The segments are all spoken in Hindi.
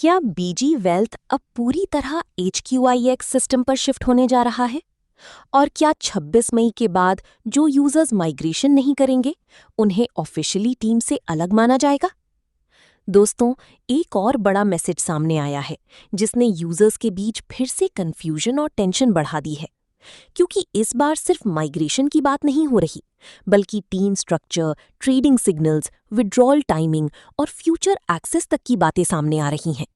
क्या बीजी वेल्थ अब पूरी तरह HQIX सिस्टम पर शिफ्ट होने जा रहा है? और क्या 26 मई के बाद जो यूजर्स माइग्रेशन नहीं करेंगे, उन्हें ऑफिशियली टीम से अलग माना जाएगा? दोस्तों, एक और बड़ा मैसेज सामने आया है, जिसने यूजर्स के बीच फिर से कंफ्यूजन और टेंशन बढ़ा दी है। क्योंकि इस बार सिर्फ माइग्रेशन की बात नहीं हो रही, बल्कि team structure, trading signals, withdrawal timing और फ्यूचर एक्सेस तक की बातें सामने आ रही हैं।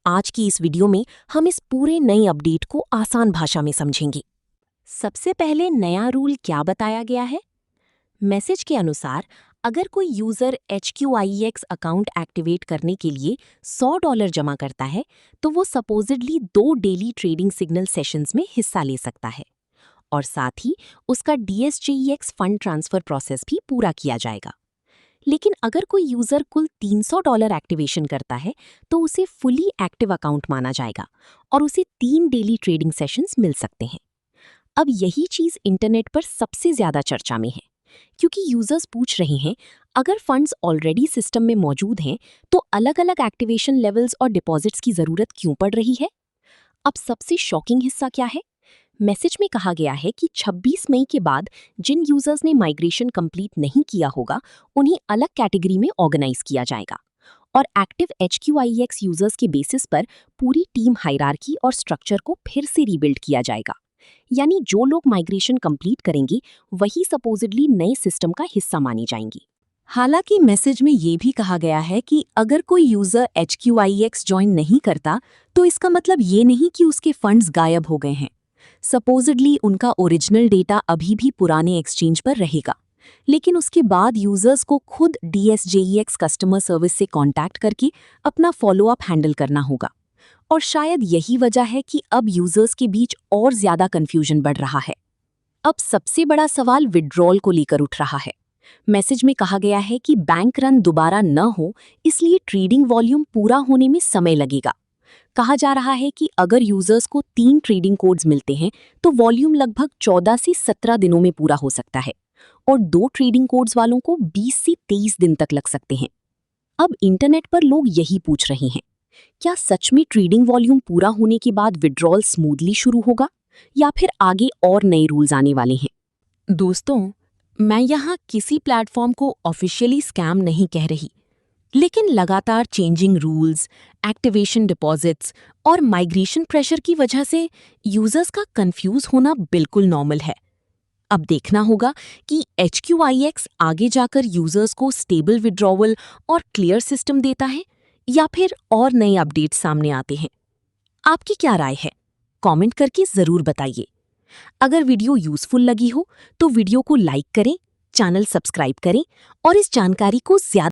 आज की इस वीडियो में हम इस पूरे नए अपडेट को आसान भाषा में समझेंगे। सबसे पहले नया रूल क्या बताया गया है? मैसेज के अनुसार अगर कोई यूजर HQIX अकाउंट एक्टिवेट करने के लिए $100 जमा करता है, तो वो supposedly 2 daily trading signal sessions में हिस्सा ले सकता है और साथ ही उसका DSJEX फंड ट्रांसफर प्रोसेस भी पूरा किया जाएगा। लेकिन अगर कोई यूजर कुल $300 एक्टिवेशन करता है, तो उसे फुली एक्टिव अकाउंट माना जाएगा और उसे 3 डेली ट्रेडिंग सेशंस मिल सकते हैं। अब यही चीज इंटरनेट पर सबसे ज्यादा चर्चा में है, क्योंकि यूजर्स पूछ रहे हैं, अगर फंड्स ऑलरेडी सिस्टम में मौजूद हैं, तो अलग-अलग एक्टिवेशन लेवल्स और डिपॉजिट्स की जरूरत क्यों पड़ रही है? अब सबसे शॉकिंग हिस्सा क्या है? मैसेज में कहा गया है कि 26 मई के बाद जिन यूजर्स ने माइग्रेशन कंप्लीट नहीं किया होगा, उन्हें अलग कैटेगरी में ऑर्गेनाइज किया जाएगा और एक्टिव HQIX यूजर्स के बेसिस पर पूरी टीम हायरार्की और स्ट्रक्चर को फिर से रीबिल्ड किया जाएगा। यानी जो लोग माइग्रेशन कंप्लीट करेंगे, वही सपोजिडली नए सिस्टम का हिस्सा मानी जाएंगी। हालांकि मैसेज में ये भी कहा गया है कि अगर कोई यूजर HQIX ज्वाइन नहीं करता, तो इसका मतलब ये नहीं कि उसके फंड्स गायब हो गए हैं। सपोजिडली उनका ओरिजिनल डेटा अभी भी पुराने एक्सचेंज पर रहेगा, लेकिन उसके बाद यूजर्स को खुद DSJEX कस्टमर सर्विस से कांटेक्ट करके अपना फॉलोअप हैंडल करना होगा। और शायद यही वजह है कि अब यूजर्स के बीच और ज्यादा कंफ्यूजन बढ़ रहा है। अब सबसे बड़ा सवाल विड्रॉल को लेकर उठ रहा है। मैसेज में कहा गया है कि बैंक रन दोबारा न हो, इसलिए ट्रेडिंग वॉल्यूम पूरा होने में समय लगेगा। कहा जा रहा है कि अगर यूजर्स को 3 ट्रेडिंग कोड्स मिलते हैं, तो वॉल्यूम लगभग 14 से 17 दिनों में पूरा हो सकता है और 2 ट्रेडिंग कोड्स वालों को 20 से 23 दिन तक लग सकते हैं। अब इंटरनेट पर लोग यही पूछ रहे हैं, क्या सच में ट्रेडिंग वॉल्यूम पूरा होने के बाद विड्रॉल स्मूथली शुरू होगा, या फिर आगे और नए रूल्स आने वाले हैं? दोस्तों, मैं यहाँ किसी प्लेटफॉर्म को ऑफिशियली स्कैम नहीं कह रही, लेकिन लगातार चेंजिंग रूल्स, एक्टिवेशन डिपॉजिट्स और माइग्रेशन प्रेशर की वजह से यूजर्स का कंफ्यूज होना बिल्कुल नॉर्मल है। अब देखना होगा कि HQIX आगे जाकर यूजर्स को स्टेबल विड्रॉवल और क्लियर सिस्टम देता है, या फिर और नए अपडेट्स सामने आते हैं। आपकी क्या राय है? कमेंट करके जरूर बताइए। अगर वीडियो यूजफुल लगी हो, तो वीडियो को लाइक करें, चैनल सब्सक्राइब करें और इस जानकारी को ज्यादा